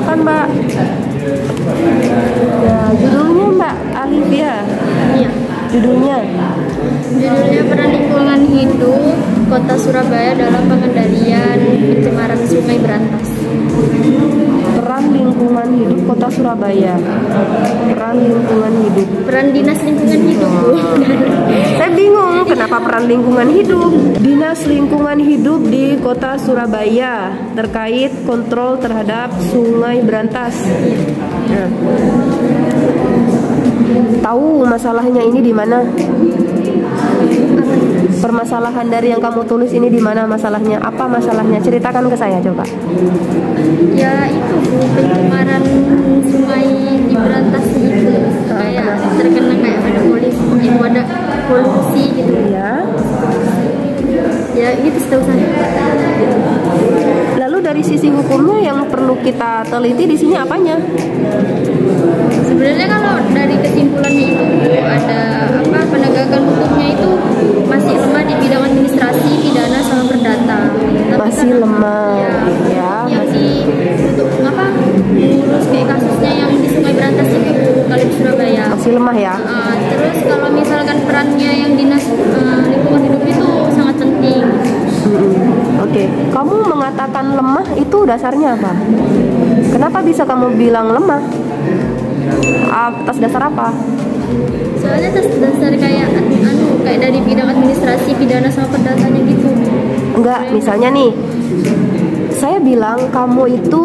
Silakan Mbak. Ya, judulnya Mbak Alivia. Iya. Judulnya Peran lingkungan hidup Kota Surabaya dalam pengendalian pencemaran Sungai Berantas. peran lingkungan hidup Kota Surabaya. Peran lingkungan hidup. Peran Dinas Lingkungan Hidup, Bu. Saya bingung kenapa peran lingkungan hidup. Dinas Lingkungan Hidup di Kota Surabaya terkait kontrol terhadap Sungai Berantas. Nah, tahu masalahnya ini di mana? Permasalahan dari yang kamu tulis ini di mana masalahnya? Apa masalahnya? Ceritakan ke saya coba. Ya itu, Bu, pencemaran sungai di Berantas gitu. Kayak terkena kayak ada polusi gitu. Ya. Ya gitu setahu saya. Lalu dari sisi hukumnya yang perlu kita teliti di sini apanya? Sebenarnya kalau dari kesimpulannya itu ada penegakan hukumnya itu masih lemah di bidang administrasi, pidana sama perdata. Tapi Masih kan, lemah, ya. Yang untuk ngurus kayak kasusnya yang di Sungai Berantas itu kali di Surabaya. Masih lemah ya. Terus kalau misalkan perannya yang dinas lingkungan hidup itu sangat penting. Oke, kamu mengatakan lemah itu dasarnya apa? Kenapa bisa kamu bilang lemah? Atas dasar apa? Soalnya atas dasar kayak dari bidang administrasi, pidana sama perdatanya gitu. Enggak, misalnya nih, saya bilang kamu itu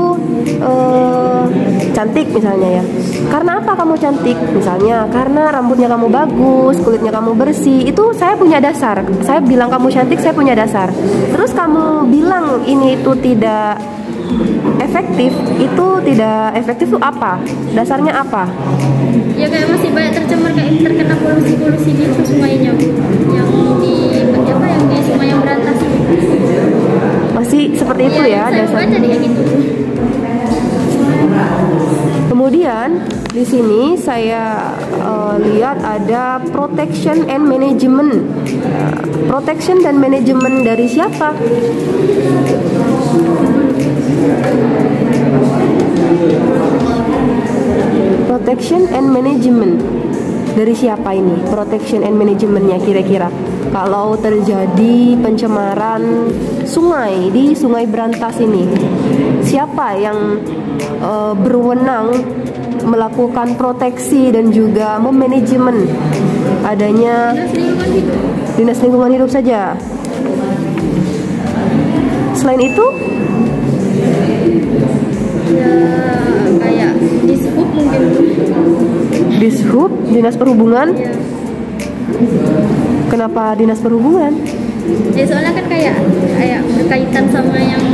cantik misalnya ya. Karena apa kamu cantik? Misalnya karena rambutnya kamu bagus, kulitnya kamu bersih. Itu saya punya dasar. Saya bilang kamu cantik, saya punya dasar. Terus kamu bilang ini itu tidak efektif. Itu tidak efektif itu apa? Dasarnya apa? Ya kayak masih banyak tercemar, kayak terkena polusi gitu sungainya, Bu. Yang di sungai yang Berantas itu. Masih seperti itu ya saya dasarnya. baca dia gitu. Kemudian di sini saya lihat ada protection and management. Protection dan manajemen dari siapa? Protection and management dari siapa ini? Protection and managementnya kira-kira kalau terjadi pencemaran sungai di Sungai Berantas ini, siapa yang berwenang melakukan proteksi dan juga memanajemen adanya Dinas Lingkungan Hidup saja? Selain itu Ya kayak Dishub mungkin. Dishub, Dinas Perhubungan. Ya. Kenapa Dinas Perhubungan? Ya soalnya kan kayak berkaitan sama yang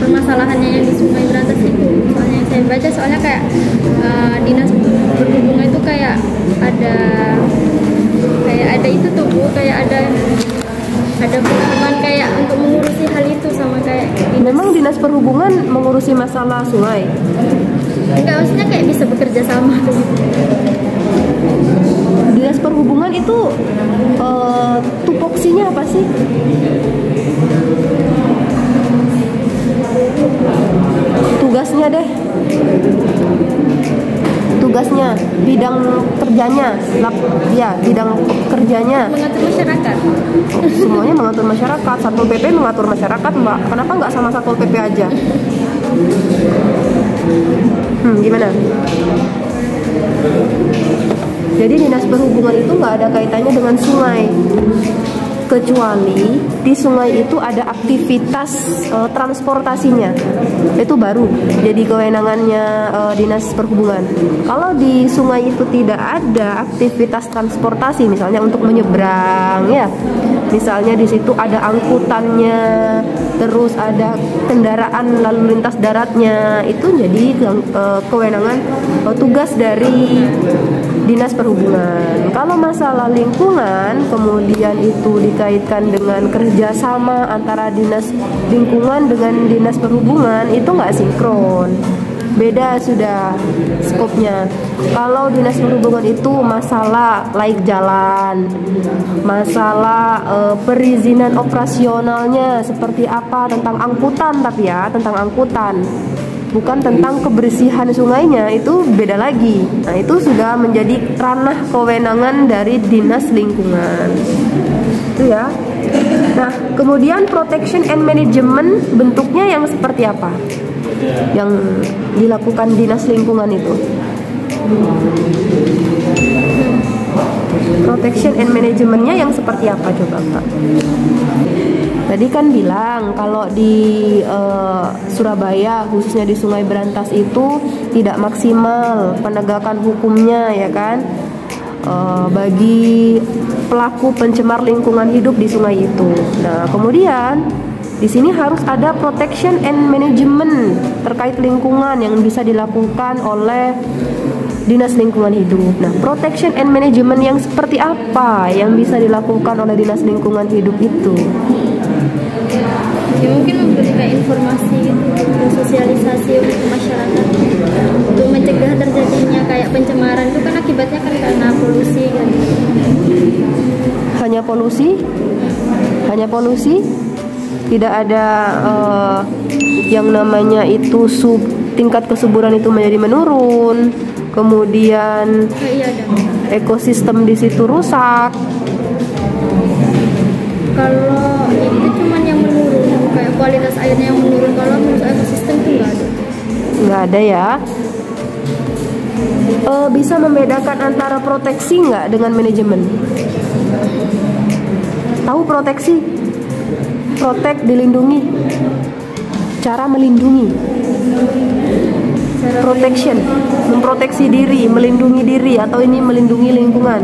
permasalahannya yang di Sungai Berantas itu. Soalnya yang saya baca soalnya kayak Dinas Perhubungan itu kayak ada itu tuh, Bu, kayak ada kewenangan kayak untuk mengurusi hal itu sama kayak Memang Dinas Perhubungan mengurusi masalah sungai? enggak, maksudnya kayak bisa bekerja sama gitu. Dinas Perhubungan itu tupoksinya apa sih? Tugasnya deh. Tugasnya, bidang kerjanya, bidang kerjanya. Mengatur masyarakat. Semuanya mengatur masyarakat. Satpol PP mengatur masyarakat, Mbak. Kenapa nggak sama Satpol PP aja? Gimana? Jadi Dinas Perhubungan itu nggak ada kaitannya dengan sungai, kecuali di sungai itu ada aktivitas transportasinya. Itu baru jadi kewenangannya Dinas Perhubungan. Kalau di sungai itu tidak ada aktivitas transportasi, misalnya untuk menyeberang ya, misalnya di situ ada angkutannya, terus ada kendaraan lalu lintas daratnya, itu jadi kewenangan tugas dari Dinas Perhubungan. Kalau masalah lingkungan kemudian itu dikaitkan dengan kerjasama antara Dinas Lingkungan dengan Dinas Perhubungan, itu nggak sinkron, beda sudah skopnya. Kalau Dinas Perhubungan itu masalah laik jalan, masalah perizinan operasionalnya seperti apa, tentang angkutan, tapi ya tentang angkutan. bukan tentang kebersihan sungainya, itu beda lagi. Nah, itu sudah menjadi ranah kewenangan dari dinas lingkungan. Itu ya. Nah, kemudian protection and management bentuknya yang seperti apa? Yang dilakukan dinas lingkungan itu. Protection and manajemennya yang seperti apa coba Mbak? Tadi kan bilang kalau di Surabaya khususnya di Sungai Berantas itu tidak maksimal penegakan hukumnya ya kan, bagi pelaku pencemar lingkungan hidup di sungai itu. Nah kemudian di sini harus ada protection and management terkait lingkungan yang bisa dilakukan oleh Dinas Lingkungan Hidup. Nah, protection and management yang seperti apa yang bisa dilakukan oleh Dinas Lingkungan Hidup itu? Ya mungkin memberikan informasi gitu, sosialisasi untuk masyarakat untuk mencegah terjadinya kayak pencemaran itu kan akibatnya kan karena polusi kan. Hanya polusi? Hanya polusi? Tidak ada yang namanya itu tingkat kesuburan itu menjadi menurun. Kemudian ekosistem di situ rusak. Kalau itu cuman yang menurun, kayak kualitas airnya yang menurun. Kalau menurut ekosistem itu nggak ada. Nggak ada ya. Bisa membedakan antara proteksi nggak dengan manajemen? Tahu proteksi? Protect, dilindungi. Cara melindungi. Protection, memproteksi diri, melindungi diri, atau ini melindungi lingkungan.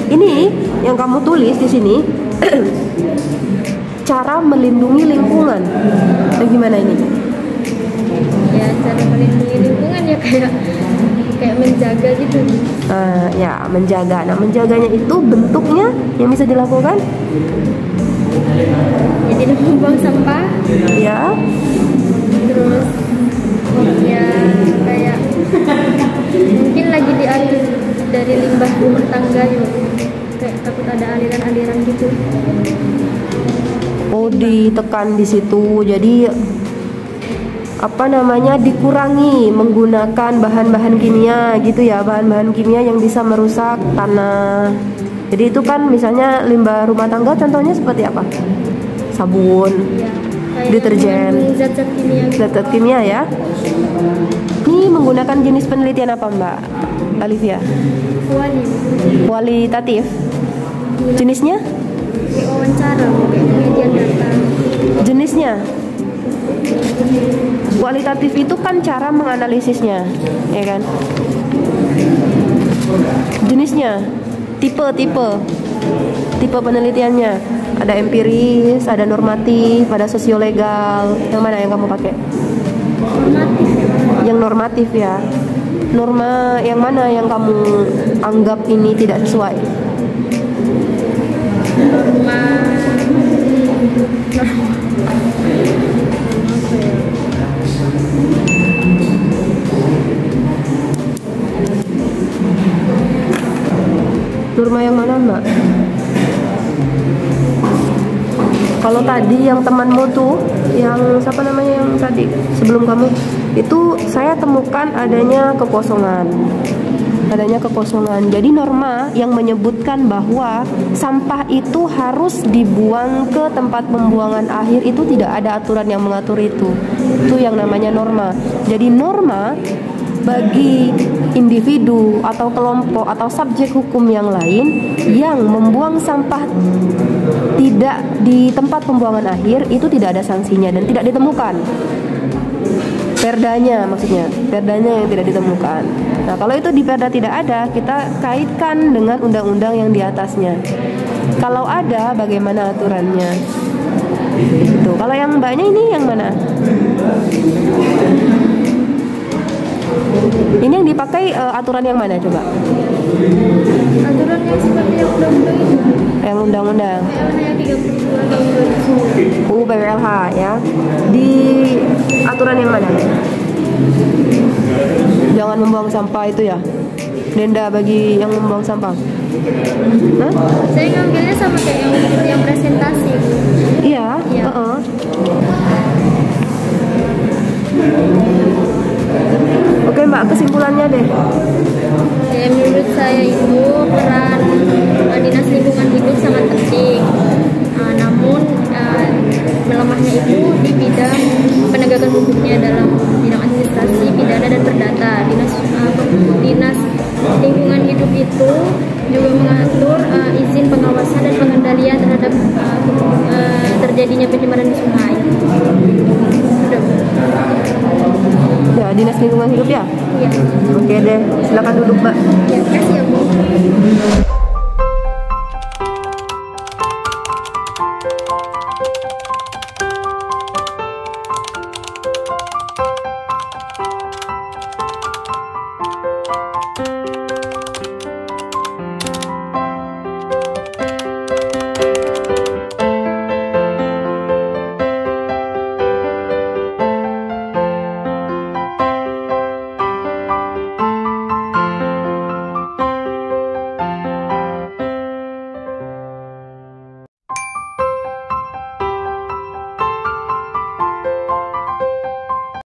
Ini yang kamu tulis di sini, cara melindungi lingkungan. Bagaimana ini? Ya cara melindungi lingkungan ya kayak menjaga gitu. Ya menjaga. Nah menjaganya itu bentuknya yang bisa dilakukan. Jadi membuang sampah. Ya. Terus ya kayak mungkin lagi diatur dari limbah rumah tangga juga, kayak takut ada aliran-aliran gitu. Oh ditekan di situ, jadi apa namanya dikurangi menggunakan bahan-bahan kimia gitu ya, bahan-bahan kimia yang bisa merusak tanah. Jadi itu kan misalnya limbah rumah tangga contohnya seperti apa? Sabun, deterjen, zat-zat kimia ya. Ini menggunakan jenis penelitian apa Mbak Alivia? Kualitatif. Jenisnya? Wawancara, penelitian data. Jenisnya? Kualitatif itu kan cara menganalisisnya, ya kan? Jenisnya? Tipe penelitiannya. Ada empiris, ada normatif, ada sosiolegal. Yang mana yang kamu pakai? Normatif. Yang normatif ya. Norma yang mana yang kamu anggap ini tidak sesuai? Norma yang mana Mbak? Kalau tadi yang temanmu tuh, yang siapa namanya yang tadi sebelum kamu, itu saya temukan adanya kekosongan. Jadi norma yang menyebutkan bahwa sampah itu harus dibuang ke tempat pembuangan akhir itu tidak ada aturan yang mengatur itu. Itu yang namanya norma. Jadi norma bagi individu atau kelompok atau subjek hukum yang lain yang membuang sampah tidak di tempat pembuangan akhir itu tidak ada sanksinya dan tidak ditemukan. Perdanya maksudnya, perdanya yang tidak ditemukan. Nah kalau itu di perda tidak ada, kita kaitkan dengan undang-undang yang di atasnya. Kalau ada, bagaimana aturannya? Itu. Kalau yang mbaknya ini yang mana? Ini yang dipakai aturan yang mana coba? Aturan yang seperti yang undang-undang itu. Yang undang-undang. Yang 32 tahun 2009. UU PWLH ya. Di aturan yang mana? Jangan membuang sampah itu ya. Denda bagi yang membuang sampah. Hah? Saya ngambilnya sama kayak yang presentasi. Iya. Iya. kesimpulannya deh. Ya, menurut saya itu peran dinas lingkungan hidup sangat penting. Namun melemahnya itu di bidang penegakan hukumnya dalam bidang administrasi, pidana dan perdata. Dinas lingkungan hidup itu juga mengatur izin pengawasan dan pengendalian terhadap terjadinya pencemaran di sungai. Sudah. Ya, dinas lingkungan hidup ya. Iya. Oke deh, silakan duduk Mbak. Ya, terima kasih ya Bu.